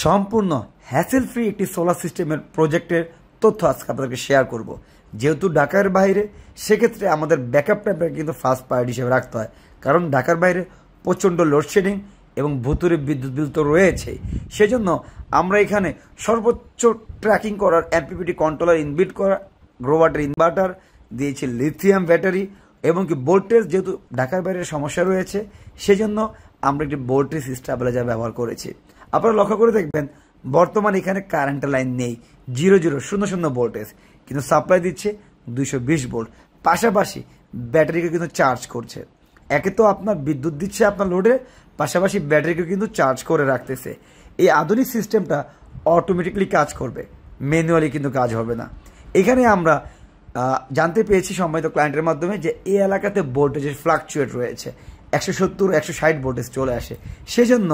সম্পূর্ণ hassle free একটি solar সিস্টেমের প্রজেক্টের তথ্য আজকে আপনাদেরকে শেয়ার করব। যেহেতু ঢাকার বাইরে, সেক্ষেত্রে আমাদের ব্যাকআপ টাইপের কিন্তু ফার্স্ট প্রায়োরিটি হিসেবে রাখতে হয়, কারণ ঢাকার বাইরে প্রচণ্ড লোডশেডিং এবং ভুতুরে বিদ্যুৎ বিল তো রয়েছেই। সেজন্য আমরা এখানে সর্বোচ্চ ট্র্যাকিং করার এমপিপিটি কন্ট্রোলার ইনবিল্ট করা, গ্রোওয়াটার ইনভার্টার দিয়েছি, লিথিয়াম ব্যাটারি এবং কি ভোল্টেজ, যেহেতু ঢাকার বাইরে সমস্যা রয়েছে সেজন্য আমরা একটি ভোল্টেজ স্টেবিলাইজার ব্যবহার করেছি। আপনারা লক্ষ্য করে দেখবেন বর্তমানে এখানে কারেন্টের লাইন নেই, 0000 ভোল্টেজ, কিন্তু সাপ্লাই দিচ্ছে 220 ভোল্ট। পাশাপাশি ব্যাটারিকে কিন্তু চার্জ করছে। একে তো আপনার বিদ্যুৎ দিচ্ছে আপনার লোডে, পাশাপাশি ব্যাটারিকে কিন্তু চার্জ করে রাখতেছে। এই আধুনিক সিস্টেমটা অটোমেটিকলি কাজ করবে, ম্যানুয়ালি কিন্তু কাজ হবে না। এখানে আমরা জানতে পেরেছি সম্মানিত ক্লায়েন্টের মাধ্যমে যে এই এলাকাতে ভোল্টেজের ফ্লাকচুয়েট রয়েছে, 170-160 ভোল্টেজ চলে আসে। সেজন্য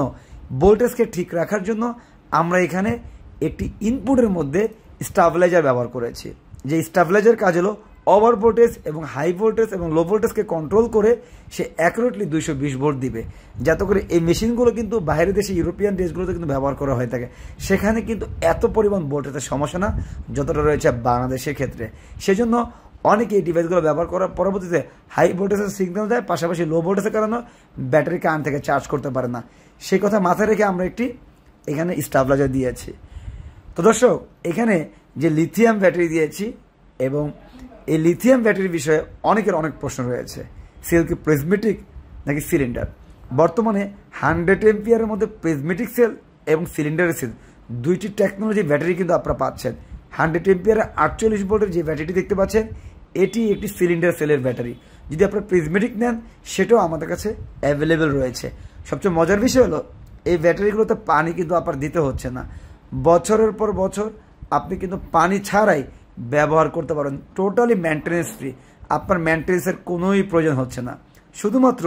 ভোল্টেজকে ঠিক রাখার জন্য আমরা এখানে একটি ইনপুটের মধ্যে স্টেবিলাইজার ব্যবহার করেছি। যে স্টেবিলাইজার কাজ হলো ওভার ভোল্টেজ এবং হাই ভোল্টেজ এবং লো ভোল্টেজকে কন্ট্রোল করে সে অ্যাকুরেটলি 220 ভোল্ট দিবে, যাতে করে এই মেশিনগুলো কিন্তু বাইরের দেশে, ইউরোপিয়ান দেশগুলোতে কিন্তু ব্যবহার করা হয়ে থাকে। সেখানে কিন্তু এত পরিমাণ ভোল্টেজের সমস্যা না যতটা রয়েছে বাংলাদেশের ক্ষেত্রে। সেজন্য অনেকে এই ডিভাইসগুলো ব্যবহার করার পরবর্তীতে হাই ভোল্টেজের সিগন্যাল দেয়, পাশাপাশি লো ভোল্টেজের কারণে ব্যাটারি কারেন্ট থেকে চার্জ করতে পারে না। সেই কথা মাথায় রেখে আমরা একটি এখানে স্টেবিলাইজার দিয়েছি। তো দর্শক, এখানে যে লিথিয়াম ব্যাটারি দিয়েছি, এবং এই লিথিয়াম ব্যাটারির বিষয়ে অনেকের অনেক প্রশ্ন রয়েছে। সেল কি প্রিজমেটিক নাকি সিলিন্ডার? বর্তমানে 100 এম্পিয়ারের মধ্যে প্রিজমেটিক সেল এবং সিলিন্ডারের সেল দুইটি টেকনোলজি ব্যাটারি কিন্তু আপনারা পাচ্ছেন। 100 এম্পিয়ারের 48 ভোল্টের যে ব্যাটারিটি দেখতে পাচ্ছেন, এটি একটি সিলিন্ডার সেলের ব্যাটারি। যদি আপনারা প্রিজমেটিক নেন, সেটাও আমাদের কাছে অ্যাভেলেবেল রয়েছে। সবচেয়ে মজার বিষয় হলো এই ব্যাটারিগুলোতে পানি কিন্তু আপনার দিতে হচ্ছে না। বছরের পর বছর আপনি কিন্তু পানি ছাড়াই ব্যবহার করতে পারেন, টোটালি মেনটেন্যান্স ফ্রি। আপনার মেনটেন্যান্সের কোনোই প্রয়োজন হচ্ছে না। শুধুমাত্র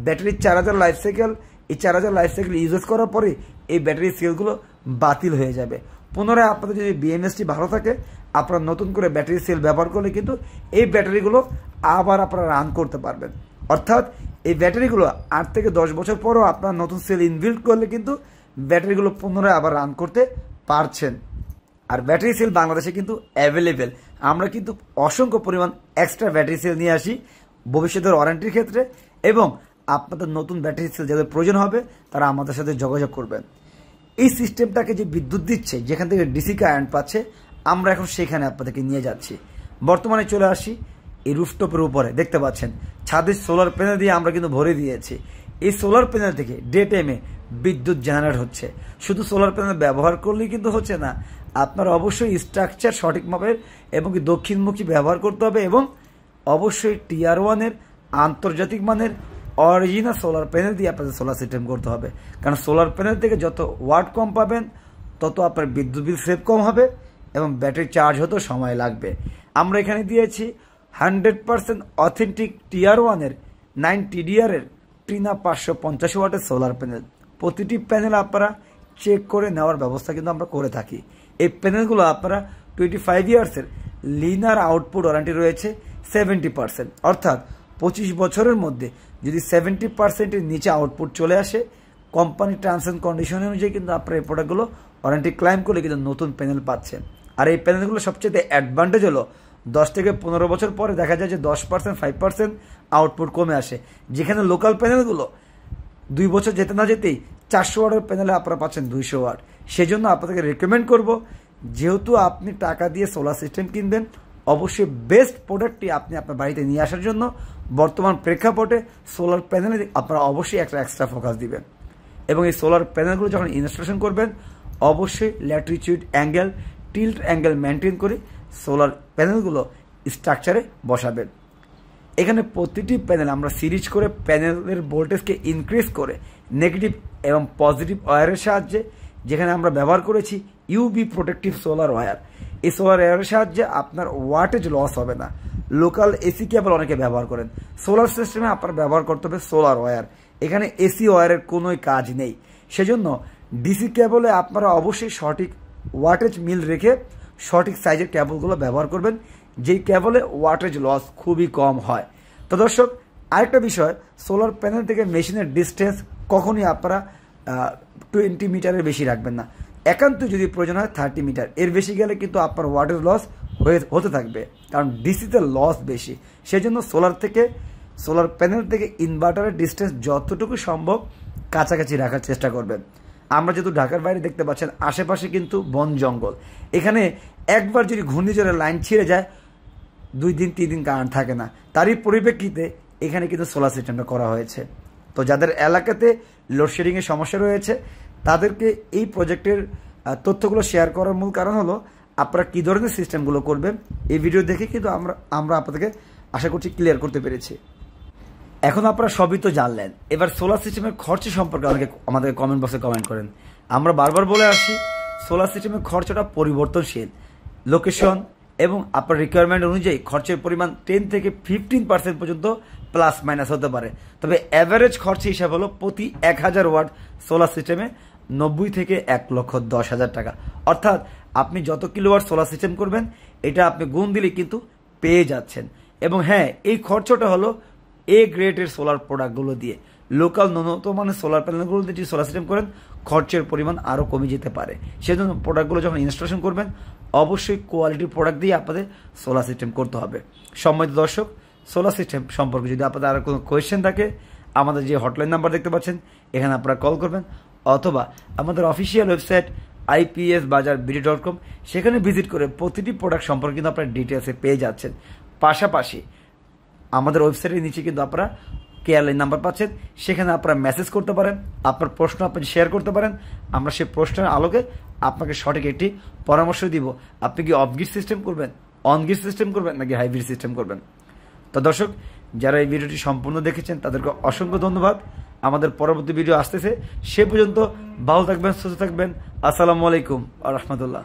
ব্যাটারির 4000 লাইফ সাইকেল, এই 4000 লাইফ সাইকেল ইউজ করার পরে এই ব্যাটারির সেলগুলো বাতিল হয়ে যাবে। পুনরায় আপনাদের যদি বিএমএসটি ভালো থাকে, আপনারা নতুন করে ব্যাটারি সেল ব্যবহার করলে কিন্তু এই ব্যাটারিগুলো আবার আপনারা রান করতে পারবেন। অর্থাৎ এই ব্যাটারিগুলো 8 থেকে 10 বছর পরও আপনার নতুন সেল ইনবিল্ট করলে কিন্তু ব্যাটারিগুলো পুনরায় আবার রান করতে পারছেন। আর ব্যাটারি সেল বাংলাদেশে কিন্তু অ্যাভেলেবেল। আমরা কিন্তু অসংখ্য পরিমাণ এক্সট্রা ব্যাটারি সেল নিয়ে আসি ভবিষ্যতের ওয়ারেন্টির ক্ষেত্রে, এবং আপনাদের নতুন ব্যাটারি সেল যাদের প্রয়োজন হবে তারা আমাদের সাথে যোগাযোগ করবেন। এই সিস্টেমটাকে যে বিদ্যুৎ দিচ্ছে, যেখান থেকে ডিসি কারেন্ট পাচ্ছে, আমরা এখন সেখানে আপনাদেরকে নিয়ে যাচ্ছি। বর্তমানে চলে আসি এই রুফটপের উপরে, দেখতে পাচ্ছেন ছাদের সোলার প্যানেল দিয়ে আমরা কিন্তু ভরে দিয়েছি। এই সোলার প্যানেল থেকে ডে টাইমে বিদ্যুৎ জেনারেট হচ্ছে। শুধু সোলার প্যানেল ব্যবহার করলেই কিন্তু হচ্ছে না, আপনার অবশ্যই স্ট্রাকচার সঠিক মাপের এবং কি দক্ষিণমুখী ব্যবহার করতে হবে, এবং অবশ্যই টিআর 1-এর আন্তর্জাতিক মানের অরিজিনাল সোলার প্যানেল দিয়ে আপনাদের সোলার সিস্টেম করতে হবে। কারণ সোলার প্যানেল থেকে যত ওয়াট কম পাবেন, তত আপনার বিদ্যুৎ বিল সেভ কম হবে এবং ব্যাটারি চার্জ হতেও সময় লাগবে। আমরা এখানে দিয়েছি 100% অথেন্টিক টিআর 1-এর 9 TDR-এর ট্রিনা 550 ওয়াটের সোলার প্যানেল। প্রতিটি প্যানেল আপনারা চেক করে নেওয়ার ব্যবস্থা কিন্তু আমরা করে থাকি। এই প্যানেলগুলো আপনারা 25 ইয়ার্সের লিনার আউটপুট ওয়ারেন্টি রয়েছে 70%, অর্থাৎ 25 বছরের মধ্যে যদি 70%-এর নিচে আউটপুট চলে আসে, কোম্পানি টার্মস অ্যান্ড কন্ডিশন অনুযায়ী কিন্তু আপনারা এই প্রোডাক্টগুলো ওয়ারেন্টি ক্লাইম করলে কিন্তু নতুন প্যানেল পাচ্ছেন। আর এই প্যানেলগুলো সবচেয়ে অ্যাডভান্টেজ হলো 10 থেকে 15 বছর পরে দেখা যায় যে 10%, 5% আউটপুট কমে আসে, যেখানে লোকাল প্যানেলগুলো 2 বছর যেতে না যেতেই 400 ওয়াটের প্যানেলে আপনারা পাচ্ছেন 200 ওয়াট। সেজন্য আপনাদেরকে রেকমেন্ড করব, যেহেতু আপনি টাকা দিয়ে সোলার সিস্টেম কিনবেন, অবশ্যই বেস্ট প্রোডাক্টটি আপনি আপনার বাড়িতে নিয়ে আসার জন্য বর্তমান প্রেক্ষাপটে সোলার প্যানেলে আপনারা অবশ্যই একটা এক্সট্রা ফোকাস দিবেন। এবং এই সোলার প্যানেলগুলো যখন ইনস্টলেশন করবেন, অবশ্যই Latitude angle, tilt angle maintain করে সোলার প্যানেলগুলো স্ট্রাকচারে বসাবেন। এখানে প্রতিটি প্যানেল আমরা সিরিজ করে প্যানেলের ভোল্টেজকে ইনক্রিজ করে নেগেটিভ এবং পজিটিভ ওয়্যারের সাহায্যে, যেখানে আমরা ব্যবহার করেছি ইউবি প্রোটেক্টিভ সোলার ওয়্যার। এই সোলার ওয়্যারের সাহায্যে আপনার ওয়াটেজ লস হবে না। লোকাল এসি কেবল অনেকে ব্যবহার করেন, সোলার সিস্টেমে আপনার ব্যবহার করতে হবে সোলার ওয়্যার। এখানে এসি ওয়্যারের কোনোই কাজ নেই। সেজন্য ডিসি কেবলে আপনারা অবশ্যই সঠিক ওয়াটেজ মিল রেখে সঠিক সাইজের কেবলগুলো ব্যবহার করবেন, যেই কেবলে ওয়াটেজ লস খুবই কম হয়। তো দর্শক, আরেকটা বিষয়, সোলার প্যানেল থেকে মেশিনের ডিস্টেন্স কখনই আপনারা 20 মিটারের বেশি রাখবেন না। একান্ত যদি প্রয়োজন হয় 30 মিটার, এর বেশি গেলে কিন্তু আপনার ওয়াটেজ লস হতে থাকবে, কারণ ডিসিতে লস বেশি। সেজন্য সোলার প্যানেল থেকে ইনভার্টারের ডিস্টেন্স যতটুকু সম্ভব কাছাকাছি রাখার চেষ্টা করবেন। আমরা যেহেতু ঢাকার বাইরে দেখতে পাচ্ছেন আশেপাশে কিন্তু বন জঙ্গল, এখানে একবার যদি ঘূর্ণিঝড়ের লাইন ছিঁড়ে যায় 2 দিন 3 দিন কারেন্ট থাকে না। তারই পরিপ্রেক্ষিতে এখানে কিন্তু সোলার সিস্টেমটা করা হয়েছে। তো যাদের এলাকাতে লোডশেডিংয়ের সমস্যা রয়েছে তাদেরকে এই প্রজেক্টের তথ্যগুলো শেয়ার করার মূল কারণ হলো আপনারা কী ধরনের সিস্টেমগুলো করবেন এই ভিডিও দেখে কিন্তু আমরা আপনাদেরকে আশা করছি ক্লিয়ার করতে পেরেছি। এখন আপনারা সবই তো জানলেন, এবার সোলার সিস্টেমের খরচ সম্পর্কে অনেকে আমাদের কমেন্ট বক্সে কমেন্ট করেন। আমরা বারবার বলে আসছি সোলার সিস্টেমের খরচটা পরিবর্তনশীল, লোকেশন এবং আপনার রিকোয়ারমেন্ট অনুযায়ী খরচের পরিমাণ 10 থেকে 15% পর্যন্ত প্লাস মাইনাস হতে পারে। তবে অ্যাভারেজ খরচ হিসাব হলো প্রতি 1000 ওয়াট সোলার সিস্টেমে 90 থেকে 1,10,000 টাকা। অর্থাৎ আপনি যত কিলোওয়াট সোলার সিস্টেম করবেন এটা আপনি গুণ দিলে কিন্তু পেয়ে যাচ্ছেন। এবং হ্যাঁ, এই খরচটা হলো এ গ্রেডের সোলার প্রোডাক্টগুলো দিয়ে। লোকাল ন্যূনতম মানের সোলার প্যানেলগুলো দিয়ে যদি সোলার সিস্টেম করেন খরচের পরিমাণ আরও কমে যেতে পারে। সেজন্য প্রোডাক্টগুলো যখন ইনস্টলেশন করবেন অবশ্যই কোয়ালিটির প্রোডাক্ট দিয়ে আপনাদের সোলার সিস্টেম করতে হবে। সম্মানিত দর্শক, সোলার সিস্টেম সম্পর্কে যদি আপনাদের আরও কোনো কোয়েশ্চেন থাকে আমাদের যে হটলাইন নাম্বার দেখতে পাচ্ছেন এখানে আপনারা কল করবেন, অথবা আমাদের অফিসিয়াল ওয়েবসাইট ipsbajar.com সেখানে ভিজিট করে প্রতিটি প্রোডাক্ট সম্পর্কে কিন্তু আপনারা ডিটেলসে পেয়ে যাচ্ছেন। পাশাপাশি আমাদের ওয়েবসাইটের নিচে কিন্তু আপনারা কেয়ার লাইন নাম্বার পাচ্ছেন, সেখানে আপনারা মেসেজ করতে পারেন, আপনার প্রশ্ন আপনি শেয়ার করতে পারেন। আমরা সেই প্রশ্নের আলোকে আপনাকে সঠিক একটি পরামর্শ দিব। আপনি কি অফ গ্রিড সিস্টেম করবেন, অন গ্রিড সিস্টেম করবেন নাকি হাইব্রিড সিস্টেম করবেন। তো দর্শক, যারা এই ভিডিওটি সম্পূর্ণ দেখেছেন তাদেরকে অসংখ্য ধন্যবাদ। আমাদের পরবর্তী ভিডিও আসতেছে, সে পর্যন্ত ভালো থাকবেন, সুস্থ থাকবেন। আসসালামু আলাইকুম ওয়া রাহমাতুল্লাহ।